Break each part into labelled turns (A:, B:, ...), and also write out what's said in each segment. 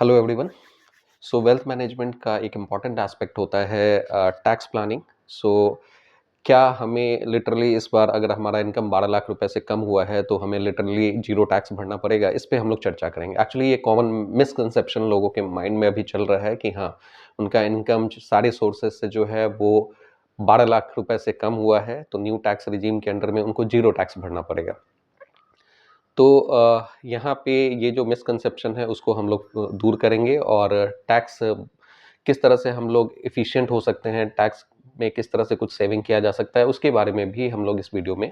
A: Hello everyone. सो wealth management का एक important aspect होता है टैक्स प्लानिंग। सो क्या हमें लिटरली इस बार अगर हमारा इनकम 12 लाख रुपए से कम हुआ है तो हमें लिटरली जीरो टैक्स भरना पड़ेगा? इस पे हम लोग चर्चा करेंगे। एक्चुअली ये कॉमन मिसकंसेप्शन लोगों के माइंड में अभी चल रहा है कि हाँ, उनका इनकम सारे सोर्सेज से जो है वो 12 लाख रुपए से कम हुआ है तो न्यू टैक्स रिजीम के अंडर में उनको जीरो टैक्स भरना पड़ेगा। तो यहाँ पे ये जो मिसकंसेप्शन है उसको हम लोग दूर करेंगे और टैक्स किस तरह से हम लोग एफिशिएंट हो सकते हैं, टैक्स में किस तरह से कुछ सेविंग किया जा सकता है, उसके बारे में भी हम लोग इस वीडियो में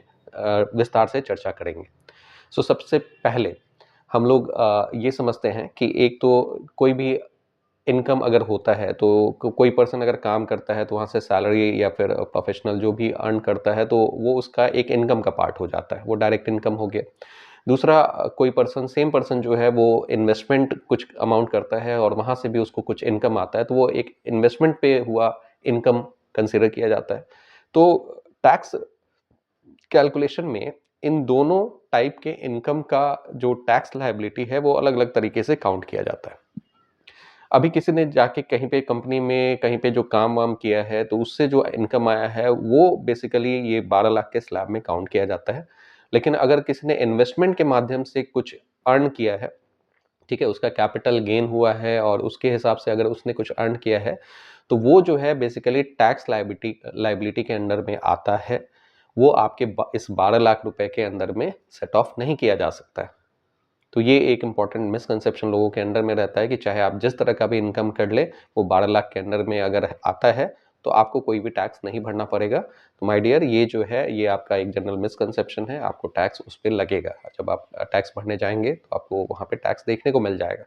A: विस्तार से चर्चा करेंगे। सो सबसे पहले हम लोग ये समझते हैं कि एक तो कोई भी इनकम अगर होता है तो कोई पर्सन अगर काम करता है तो वहाँ से सैलरी या फिर प्रोफेशनल जो भी अर्न करता है तो वो उसका एक इनकम का पार्ट हो जाता है, वो डायरेक्ट इनकम हो गया। दूसरा, कोई पर्सन सेम पर्सन जो है वो इन्वेस्टमेंट कुछ अमाउंट करता है और वहाँ से भी उसको कुछ इनकम आता है तो वो एक इन्वेस्टमेंट पे हुआ इनकम कंसिडर किया जाता है। तो टैक्स कैलकुलेशन में इन दोनों टाइप के इनकम का जो टैक्स लायबिलिटी है वो अलग अलग तरीके से काउंट किया जाता है। अभी किसी ने जाके कहीं पे कंपनी में कहीं पे जो काम वाम किया है तो उससे जो इनकम आया है वो बेसिकली ये 12 लाख के स्लैब में काउंट किया जाता है। लेकिन अगर किसी ने इन्वेस्टमेंट के माध्यम से कुछ अर्न किया है, ठीक है, उसका कैपिटल गेन हुआ है और उसके हिसाब से अगर उसने कुछ अर्न किया है तो वो जो है बेसिकली टैक्स लाइबिलिटी के अंडर में आता है। वो आपके इस 12 लाख रुपए के अंदर में सेट ऑफ नहीं किया जा सकता है। तो ये एक इंपॉर्टेंट मिसकंसेप्शन लोगों के अंडर में रहता है कि चाहे आप जिस तरह का भी इनकम कर ले वो 12 लाख के अंडर में अगर आता है तो आपको कोई भी टैक्स नहीं भरना पड़ेगा। तो माय डियर, ये जो है ये आपका एक जनरल मिसकंसेप्शन है, आपको टैक्स उस पर लगेगा। जब आप टैक्स भरने जाएंगे तो आपको वहाँ पे टैक्स देखने को मिल जाएगा।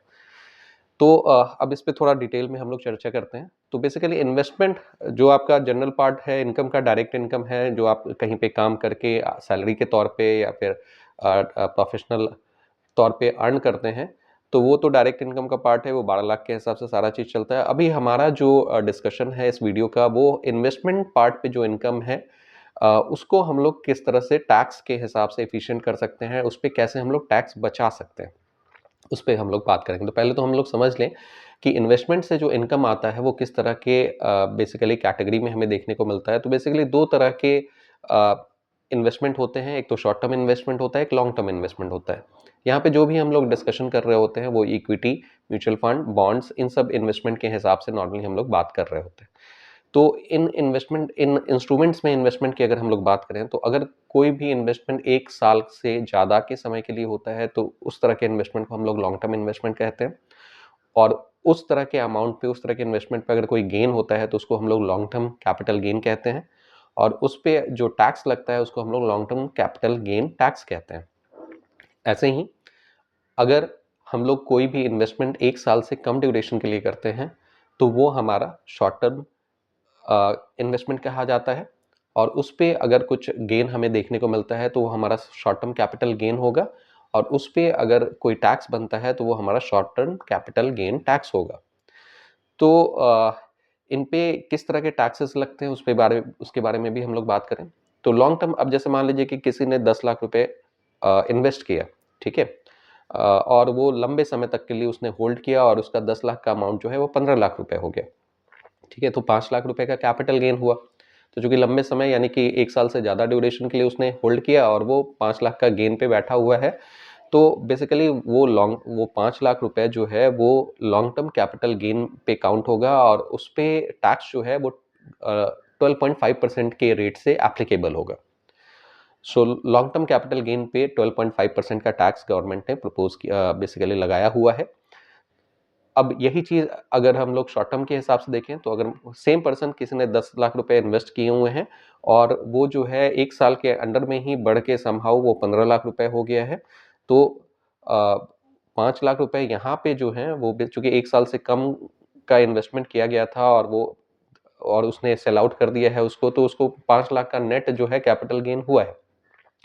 A: तो अब इस पे थोड़ा डिटेल में हम लोग चर्चा करते हैं। तो बेसिकली इन्वेस्टमेंट जो आपका जनरल पार्ट है इनकम का, डायरेक्ट इनकम है जो आप कहीं पे काम करके सैलरी के तौर पे या फिर प्रोफेशनल तौर पे अर्न करते हैं, तो वो तो डायरेक्ट इनकम का पार्ट है, वो 12 लाख के हिसाब से सारा चीज़ चलता है। अभी हमारा जो डिस्कशन है इस वीडियो का वो इन्वेस्टमेंट पार्ट पे जो इनकम है उसको हम लोग किस तरह से टैक्स के हिसाब से एफिशिएंट कर सकते हैं, उस पर कैसे हम लोग टैक्स बचा सकते हैं, उस पर हम लोग बात करेंगे। तो पहले तो हम लोग समझ लें कि इन्वेस्टमेंट से जो इनकम आता है वो किस तरह के बेसिकली कैटेगरी में हमें देखने को मिलता है। तो बेसिकली दो तरह के इन्वेस्टमेंट होते हैं, एक तो शॉर्ट टर्म इन्वेस्टमेंट होता है, एक लॉन्ग टर्म इन्वेस्टमेंट होता है। यहाँ पे जो भी हम लोग डिस्कशन कर रहे होते हैं वो इक्विटी, म्यूचुअल फंड, बॉन्ड्स, इन सब इन्वेस्टमेंट के हिसाब से नॉर्मली हम लोग बात कर रहे होते हैं। तो इन इंस्ट्रूमेंट्स में इन्वेस्टमेंट की अगर हम लोग बात करें तो अगर कोई भी इन्वेस्टमेंट 1 साल से ज़्यादा के समय के लिए होता है तो उस तरह के इन्वेस्टमेंट को हम लोग लॉन्ग टर्म इन्वेस्टमेंट कहते हैं। और उस तरह के अमाउंट पे, उस तरह के इन्वेस्टमेंट पे अगर कोई गेन होता है तो उसको हम लोग लॉन्ग टर्म कैपिटल गेन कहते हैं। और उस पे जो टैक्स लगता है उसको हम लोग long term capital gain tax कहते हैं। ऐसे ही अगर हम लोग कोई भी इन्वेस्टमेंट 1 साल से कम ड्यूरेशन के लिए करते हैं तो वो हमारा शॉर्ट टर्म इन्वेस्टमेंट कहा जाता है। और उस पे अगर कुछ गेन हमें देखने को मिलता है तो वो हमारा शॉर्ट टर्म कैपिटल गेन होगा। और उस पे अगर कोई टैक्स बनता है तो वो हमारा short term capital gain tax होगा। तो इन पे किस तरह के टैक्सेस लगते हैं उसके बारे में भी हम लोग बात करें। तो लॉन्ग टर्म, अब जैसे मान लीजिए कि किसी ने 10 लाख रुपए इन्वेस्ट किया, ठीक है, और वो लंबे समय तक के लिए उसने होल्ड किया और उसका 10 लाख का अमाउंट जो है वो 15 लाख रुपए हो गया, ठीक है, तो 5 लाख रुपए का कैपिटल गेन हुआ। तो जो कि लंबे समय यानी कि 1 साल से ज़्यादा ड्यूरेशन के लिए उसने होल्ड किया और वो 5 लाख का गेन पे बैठा हुआ है। तो बेसिकली वो 5 लाख रुपए जो है वो लॉन्ग टर्म कैपिटल गेन पे काउंट होगा और उस पे टैक्स जो है वो 12.5% के रेट से एप्लीकेबल होगा। So long term capital gain पे 12.5% का टैक्स गवर्नमेंट ने प्रपोज किया, बेसिकली लगाया हुआ है। अब यही चीज़ अगर हम लोग शॉर्ट टर्म के हिसाब से देखें तो अगर सेम पर्सन किसी ने 10 लाख रुपए इन्वेस्ट किए हुए हैं और वो जो है 1 साल के अंडर में ही बढ़ के समहाउ वो 15 लाख रुपए हो गया है, तो 5 लाख रुपए यहाँ पे जो है वो चूंकि 1 साल से कम का इन्वेस्टमेंट किया गया था और उसने सेल आउट कर दिया है उसको, तो उसको 5 लाख का नेट जो है कैपिटल गेन हुआ है।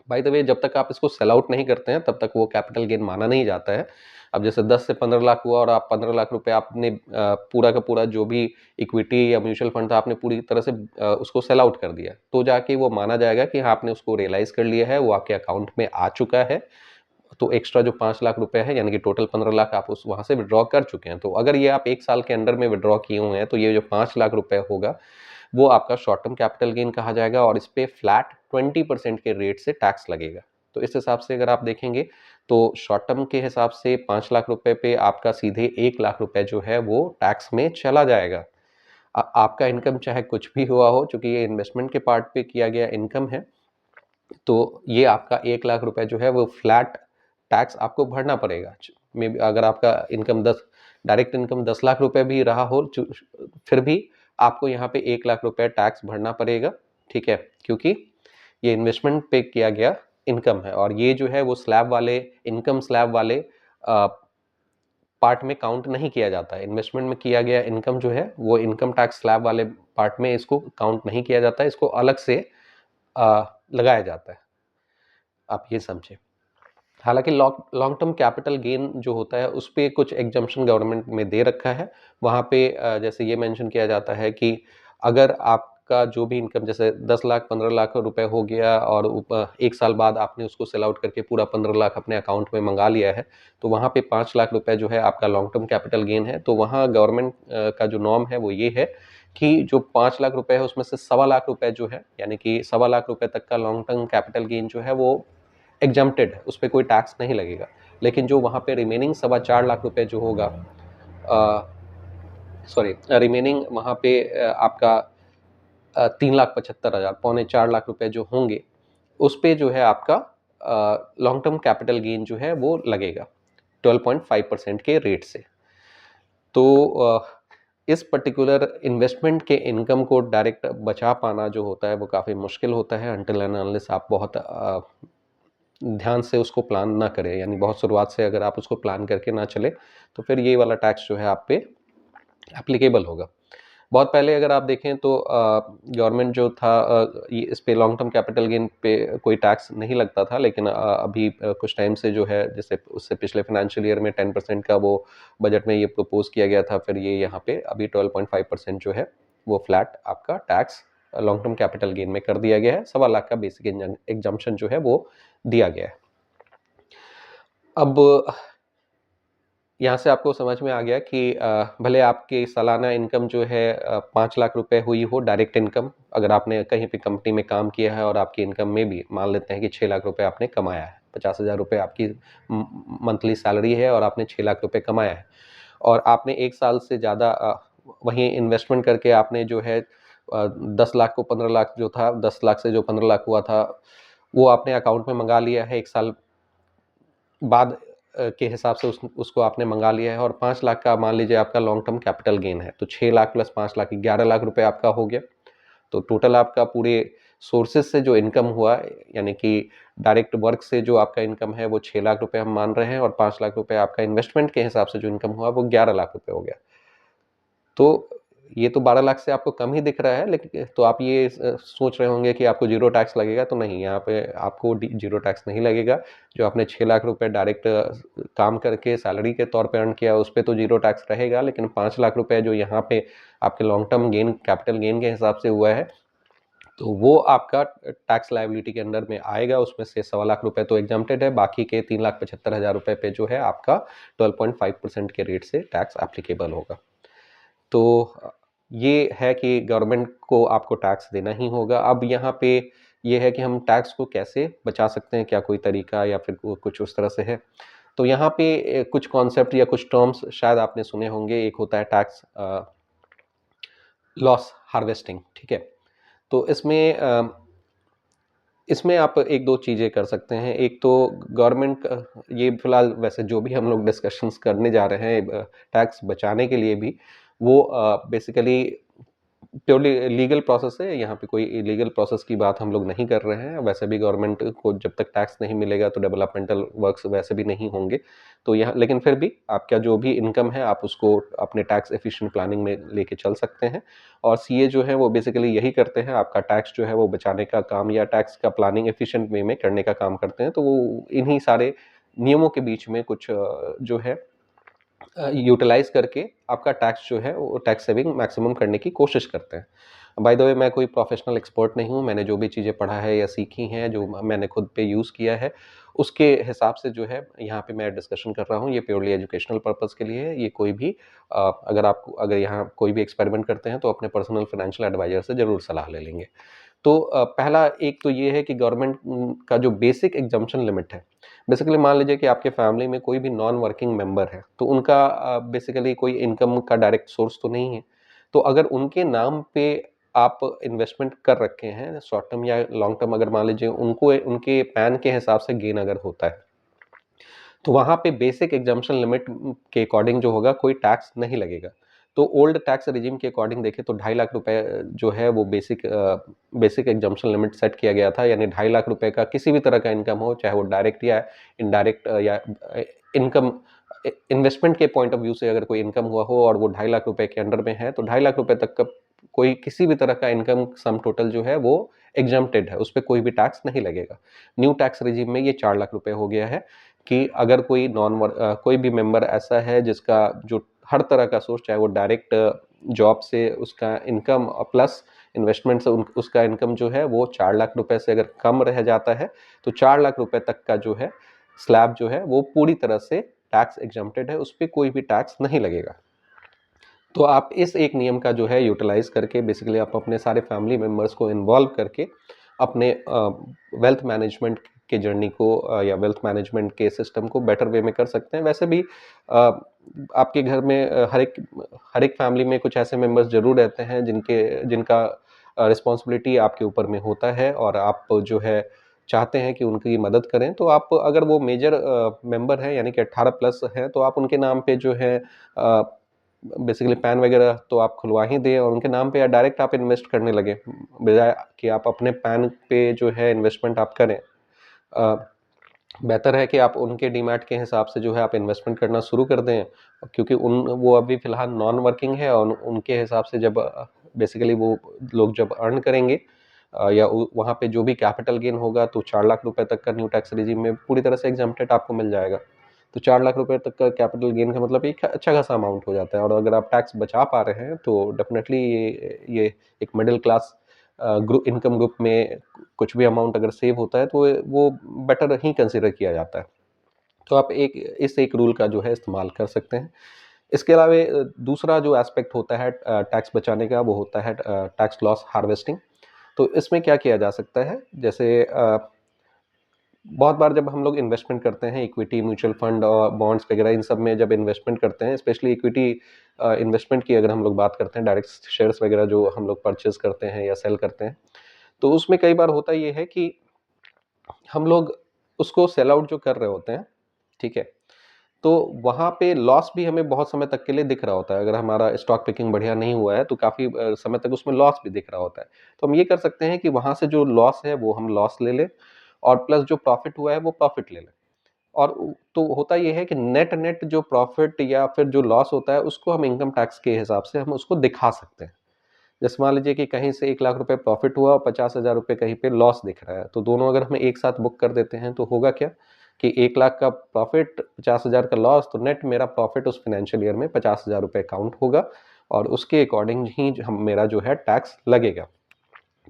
A: बाय द वे, जब तक आप इसको सेल आउट नहीं करते हैं तब तक वो कैपिटल गेन माना नहीं जाता है। अब जैसे 10 से 15 लाख हुआ और आप 15 लाख रुपए आपने पूरा का पूरा जो भी इक्विटी या म्यूचुअल फंड था आपने पूरी तरह से उसको सेल आउट कर दिया, तो जाके वो माना जाएगा कि हाँ आपने उसको रियलाइज कर लिया है, वो आपके अकाउंट में आ चुका है। तो एक्स्ट्रा जो 5 लाख रुपए है यानी कि टोटल 15 लाख आप उस वहाँ से विड्रॉ कर चुके हैं। तो अगर ये आप 1 साल के अंडर में विड्रॉ किए हुए हैं तो ये जो 5 लाख रुपए होगा वो आपका शॉर्ट टर्म कैपिटल गेन कहा जाएगा और इस पे फ्लैट 20% के रेट से टैक्स लगेगा। तो इस हिसाब से अगर आप देखेंगे तो शॉर्ट टर्म के हिसाब से 5 लाख रुपए पे आपका सीधे 1 लाख रुपए जो है वो टैक्स में चला जाएगा। आपका इनकम चाहे कुछ भी हुआ हो, चूंकि ये इन्वेस्टमेंट के पार्ट पे किया गया इनकम है, तो ये आपका 1 लाख रुपए जो है वो फ्लैट टैक्स आपको भरना पड़ेगा। मे बी अगर आपका इनकम 10 डायरेक्ट इनकम 10 लाख रुपए भी रहा हो, फिर भी आपको यहाँ पे 1 लाख रुपए टैक्स भरना पड़ेगा, ठीक है, क्योंकि ये इन्वेस्टमेंट पे किया गया इनकम है और ये जो है वो स्लैब वाले इनकम स्लैब वाले पार्ट में काउंट नहीं किया जाता है। इन्वेस्टमेंट में किया गया इनकम जो है वो इनकम टैक्स स्लैब वाले पार्ट में इसको काउंट नहीं किया जाता है, इसको अलग से लगाया जाता है। आप ये समझे। हालांकि लॉन्ग टर्म कैपिटल गेन जो होता है उस पे कुछ एग्जम्पशन गवर्नमेंट में दे रखा है। वहाँ पे जैसे ये मेंशन किया जाता है कि अगर आपका जो भी इनकम जैसे 10 लाख 15 लाख रुपए हो गया और 1 साल बाद आपने उसको सेल आउट करके पूरा 15 लाख अपने अकाउंट में मंगा लिया है, तो वहाँ पे 5 लाख रुपए जो है आपका लॉन्ग टर्म कैपिटल गेन है। तो वहाँ गवर्नमेंट का जो नॉर्म है वो ये है कि जो 5 लाख रुपए है उसमें से 1.25 लाख रुपए जो है यानी कि 1.25 लाख रुपए तक का लॉन्ग टर्म कैपिटल गेन जो है वो एग्जम्प्टेड है, उस पर कोई टैक्स नहीं लगेगा। लेकिन जो वहाँ पे रिमेनिंग 4.25 लाख रुपए जो होगा, सॉरी, रिमेनिंग वहाँ पे आपका 3,75,000 3.25 लाख रुपए जो होंगे उस पे जो है आपका लॉन्ग टर्म कैपिटल गेन जो है वो लगेगा 12.5% के रेट से। तो इस पर्टिकुलर इन्वेस्टमेंट के इनकम को डायरेक्ट बचा पाना जो होता है वो काफ़ी मुश्किल होता है अनटिल एंड अनलेस आप बहुत ध्यान से उसको प्लान ना करें, यानी बहुत शुरुआत से अगर आप उसको प्लान करके ना चले तो फिर ये वाला टैक्स जो है आप पे एप्लीकेबल होगा। बहुत पहले अगर आप देखें तो गवर्नमेंट जो था इस पे लॉन्ग टर्म कैपिटल गेन पे कोई टैक्स नहीं लगता था, लेकिन अभी कुछ टाइम से जो है जैसे उससे पिछले फाइनेंशियल ईयर में 10% का वो बजट में ये प्रपोज किया गया था, फिर ये यहाँ पे अभी 12.5% जो है वो फ्लैट आपका tax long term capital gain में कर दिया गया है। 1.25 लाख का बेसिक एग्जम्पशन जो है वो दिया गया है। अब यहाँ से आपको समझ में आ गया कि भले आपकी सालाना इनकम जो है 5 लाख रुपए हुई हो डायरेक्ट इनकम, अगर आपने कहीं पे कंपनी में काम किया है और आपकी इनकम में भी मान लेते हैं कि 6 लाख रुपए आपने कमाया है, 50,000 रुपये आपकी मंथली सैलरी है और आपने 6 लाख रुपए कमाया है और आपने 1 साल से ज़्यादा वहीं इन्वेस्टमेंट करके आपने जो है 10 लाख को 15 लाख जो था, 10 लाख से जो 15 लाख हुआ था वो आपने अकाउंट में मंगा लिया है, 1 साल बाद के हिसाब से उसको आपने मंगा लिया है और 5 लाख का मान लीजिए आपका लॉन्ग टर्म कैपिटल गेन है, तो 6 लाख प्लस 5 लाख 11 लाख रुपए आपका हो गया। तो टोटल आपका पूरे सोर्सेज से जो इनकम हुआ यानी कि डायरेक्ट वर्क से जो आपका इनकम है वो 6 लाख रुपए हम मान रहे हैं और 5 लाख रुपए आपका इन्वेस्टमेंट के हिसाब से जो इनकम हुआ वो 11 लाख रुपए हो गया। तो ये तो 12 लाख से आपको कम ही दिख रहा है, लेकिन तो आप ये सोच रहे होंगे कि आपको जीरो टैक्स लगेगा, तो नहीं, यहाँ पे आपको जीरो टैक्स नहीं लगेगा। जो आपने 6 लाख रुपए डायरेक्ट काम करके सैलरी के तौर पे अर्न किया उस पे तो जीरो टैक्स रहेगा, लेकिन 5 लाख रुपए जो यहाँ पे आपके long term gain capital gain के हिसाब से हुआ है तो वो आपका टैक्स लायबिलिटी के अंडर में आएगा। उसमें से 1.25 लाख रुपए तो एग्जम्प्टेड है, बाकी के 3,75,000 रुपए पे जो है आपका 12.5% के रेट से टैक्स एप्लीकेबल होगा। तो ये है कि गवर्नमेंट को आपको टैक्स देना ही होगा। अब यहाँ पे ये है कि हम टैक्स को कैसे बचा सकते हैं, क्या कोई तरीका या फिर कुछ उस तरह से है? तो यहाँ पे कुछ कॉन्सेप्ट या कुछ टर्म्स शायद आपने सुने होंगे। एक होता है टैक्स लॉस हार्वेस्टिंग, ठीक है? तो इसमें आप 1-2 चीज़ें कर सकते हैं। एक तो गवर्नमेंट ये फिलहाल वैसे जो भी हम लोग डिस्कशंस करने जा रहे हैं टैक्स बचाने के लिए भी, वो बेसिकली प्योरली लीगल प्रोसेस है। यहाँ पे कोई इलीगल प्रोसेस की बात हम लोग नहीं कर रहे हैं। वैसे भी गवर्नमेंट को जब तक टैक्स नहीं मिलेगा तो डेवलपमेंटल वर्क्स वैसे भी नहीं होंगे। तो यहाँ लेकिन फिर भी आपका जो भी इनकम है आप उसको अपने टैक्स एफिशिएंट प्लानिंग में लेके चल सकते हैं। और सीए जो है वो बेसिकली यही करते हैं, आपका टैक्स जो है वो बचाने का काम या टैक्स का प्लानिंग एफिशिएंट वे में करने का काम करते हैं। तो वो इन्हीं सारे नियमों के बीच में कुछ जो है यूटिलाइज करके आपका टैक्स जो है वो टैक्स सेविंग मैक्सिमम करने की कोशिश करते हैं। बाय द वे मैं कोई प्रोफेशनल एक्सपर्ट नहीं हूँ, मैंने जो भी चीज़ें पढ़ा है या सीखी हैं, जो मैंने खुद पे यूज़ किया है, उसके हिसाब से जो है यहाँ पे मैं डिस्कशन कर रहा हूँ। ये प्योरली एजुकेशनल पर्पज़ के लिए है। ये कोई भी अगर यहाँ कोई भी एक्सपेरिमेंट करते हैं तो अपने पर्सनल फाइनेंशियल एडवाइज़र से ज़रूर सलाह ले लेंगे। तो पहला एक तो ये है कि गवर्नमेंट का जो बेसिक एग्जम्पशन लिमिट है, बेसिकली मान लीजिए कि आपके फैमिली में कोई भी नॉन वर्किंग मेंबर है, तो उनका बेसिकली कोई इनकम का डायरेक्ट सोर्स तो नहीं है। तो अगर उनके नाम पे आप इन्वेस्टमेंट कर रखे हैं शॉर्ट टर्म या लॉन्ग टर्म, अगर मान लीजिए उनको उनके पैन के हिसाब से गेन अगर होता है, तो वहाँ पे बेसिक एग्जम्पशन लिमिट के अकॉर्डिंग जो होगा कोई टैक्स नहीं लगेगा। तो ओल्ड टैक्स रिजिम के अकॉर्डिंग देखें तो 2.5 लाख रुपए जो है वो बेसिक एग्जम्पशन लिमिट सेट किया गया था, यानी 2.5 लाख रुपए का किसी भी तरह का इनकम हो, चाहे वो डायरेक्ट या इनडायरेक्ट या इनकम इन्वेस्टमेंट के पॉइंट ऑफ व्यू से अगर कोई इनकम हुआ हो और वो 2.5 लाख रुपए के अंडर में है, तो 2.5 लाख रुपए तक का कोई किसी भी तरह का इनकम सम टोटल जो है वो एग्जम्प्टेड है, उस पर कोई भी टैक्स नहीं लगेगा। न्यू टैक्स रिजिम में ये 4 लाख रुपए हो गया है कि अगर कोई भी मेंबर ऐसा है जिसका जो हर तरह का सोर्स, चाहे वो डायरेक्ट जॉब से उसका इनकम प्लस इन्वेस्टमेंट से उसका इनकम जो है वो 4 लाख रुपए से अगर कम रह जाता है, तो 4 लाख रुपए तक का जो है स्लैब जो है वो पूरी तरह से टैक्स एग्जम्प्टेड है, उस पर कोई भी टैक्स नहीं लगेगा। तो आप इस एक नियम का जो है यूटिलाइज करके बेसिकली आप अपने सारे फैमिली मेम्बर्स को इन्वॉल्व करके अपने वेल्थ मैनेजमेंट के जर्नी को या वेल्थ मैनेजमेंट के सिस्टम को बेटर वे में कर सकते हैं। वैसे भी आपके घर में हर एक फैमिली में कुछ ऐसे मेंबर्स जरूर रहते हैं जिनका रिस्पॉन्सिबिलिटी आपके ऊपर में होता है और आप जो है चाहते हैं कि उनकी मदद करें। तो आप अगर वो मेजर मेंबर हैं यानी कि 18 प्लस हैं, तो आप उनके नाम पे जो है बेसिकली पैन वगैरह तो आप खुलवा ही दें और उनके नाम पे या डायरेक्ट आप इन्वेस्ट करने लगे, बजाय कि आप अपने पैन पे जो है इन्वेस्टमेंट आप करें। बेहतर है कि आप उनके डीमैट के हिसाब से जो है आप इन्वेस्टमेंट करना शुरू कर दें, क्योंकि वो अभी फ़िलहाल नॉन वर्किंग है और उनके हिसाब से जब बेसिकली वो लोग जब अर्न करेंगे या वहाँ पे जो भी कैपिटल गेन होगा, तो 4 लाख रुपए तक का न्यू टैक्स रेजिम में पूरी तरह से एग्जम्प्टेड आपको मिल जाएगा। तो 4 लाख रुपए तक का कैपिटल गेन का मतलब एक अच्छा खासा अमाउंट हो जाता है और अगर आप टैक्स बचा पा रहे हैं तो डेफिनेटली ये एक मिडिल क्लास इनकम ग्रुप में कुछ भी अमाउंट अगर सेव होता है तो वो बेटर ही कंसिडर किया जाता है। तो आप एक रूल का जो है इस्तेमाल कर सकते हैं। इसके अलावा दूसरा जो एस्पेक्ट होता है टैक्स बचाने का, वो होता है टैक्स लॉस हार्वेस्टिंग। तो इसमें क्या किया जा सकता है, जैसे बहुत बार जब हम लोग इन्वेस्टमेंट करते हैं इक्विटी म्यूचुअल फंड और बॉन्ड्स वगैरह, इन सब में जब इन्वेस्टमेंट करते हैं, स्पेशली इक्विटी इन्वेस्टमेंट की अगर हम लोग बात करते हैं, डायरेक्ट शेयर्स वगैरह जो हम लोग परचेज करते हैं या सेल करते हैं, तो उसमें कई बार होता ये है कि हम लोग उसको सेल आउट जो कर रहे होते हैं, ठीक है, तो वहाँ पे लॉस भी हमें बहुत समय तक के लिए दिख रहा होता है। अगर हमारा स्टॉक पिकिंग बढ़िया नहीं हुआ है तो काफ़ी समय तक उसमें लॉस भी दिख रहा होता है। तो हम ये कर सकते हैं कि वहाँ से जो लॉस है वो हम लॉस ले लें और प्लस जो प्रॉफिट हुआ है वो प्रॉफिट ले लें। और तो होता ये है कि नेट जो प्रॉफिट या फिर जो लॉस होता है उसको हम इनकम टैक्स के हिसाब से हम उसको दिखा सकते हैं। जैसे मान लीजिए कि कहीं से 1 लाख रुपए प्रॉफिट हुआ और 50,000 रुपए कहीं पे लॉस दिख रहा है, तो दोनों अगर हम एक साथ बुक कर देते हैं तो होगा क्या कि 1 लाख का प्रॉफिट, 50,000 का लॉस, तो नेट मेरा प्रॉफिट उस फाइनेंशियल ईयर में 50,000 रुपए काउंट होगा और उसके अकॉर्डिंग ही हम मेरा जो है टैक्स लगेगा।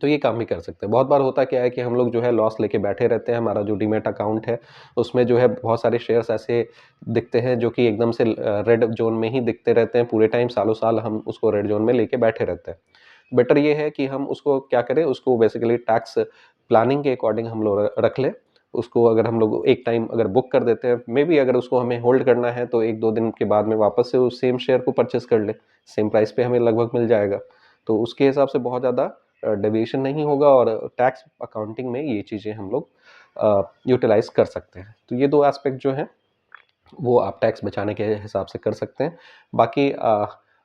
A: तो ये काम भी कर सकते हैं। बहुत बार होता क्या है कि हम लोग जो है लॉस लेके बैठे रहते हैं, हमारा जो डीमैट अकाउंट है उसमें जो है बहुत सारे शेयर्स ऐसे दिखते हैं जो कि एकदम से रेड जोन में ही दिखते रहते हैं पूरे टाइम, सालों साल हम उसको रेड जोन में लेके बैठे रहते हैं। बेटर ये है कि हम उसको क्या करें, उसको बेसिकली टैक्स प्लानिंग के अकॉर्डिंग हम लोग रख लें। उसको अगर हम लोग एक टाइम अगर बुक कर देते हैं, मे बी अगर उसको हमें होल्ड करना है तो 1-2 दिन के बाद में वापस से उस सेम शेयर को परचेस कर लें, सेम प्राइस पे हमें लगभग मिल जाएगा। तो उसके हिसाब से बहुत ज़्यादा डेविएशन नहीं होगा और टैक्स अकाउंटिंग में ये चीज़ें हम लोग यूटिलाइज़ कर सकते हैं। तो ये 2 एस्पेक्ट जो हैं वो आप टैक्स बचाने के हिसाब से कर सकते हैं। बाकी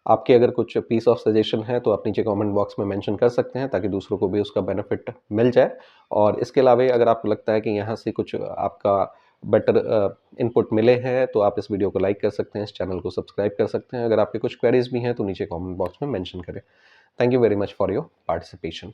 A: आपके अगर कुछ पीस ऑफ सजेशन है तो आप नीचे कमेंट बॉक्स में मेंशन कर सकते हैं ताकि दूसरों को भी उसका बेनिफिट मिल जाए। और इसके अलावा अगर आपको लगता है कि यहाँ से कुछ आपका बेटर इनपुट मिले हैं तो आप इस वीडियो को लाइक कर सकते हैं, इस चैनल को सब्सक्राइब कर सकते हैं। अगर आपके कुछ क्वेरीज भी हैं तो नीचे कमेंट बॉक्स में मेंशन करें। Thank you very much for your participation.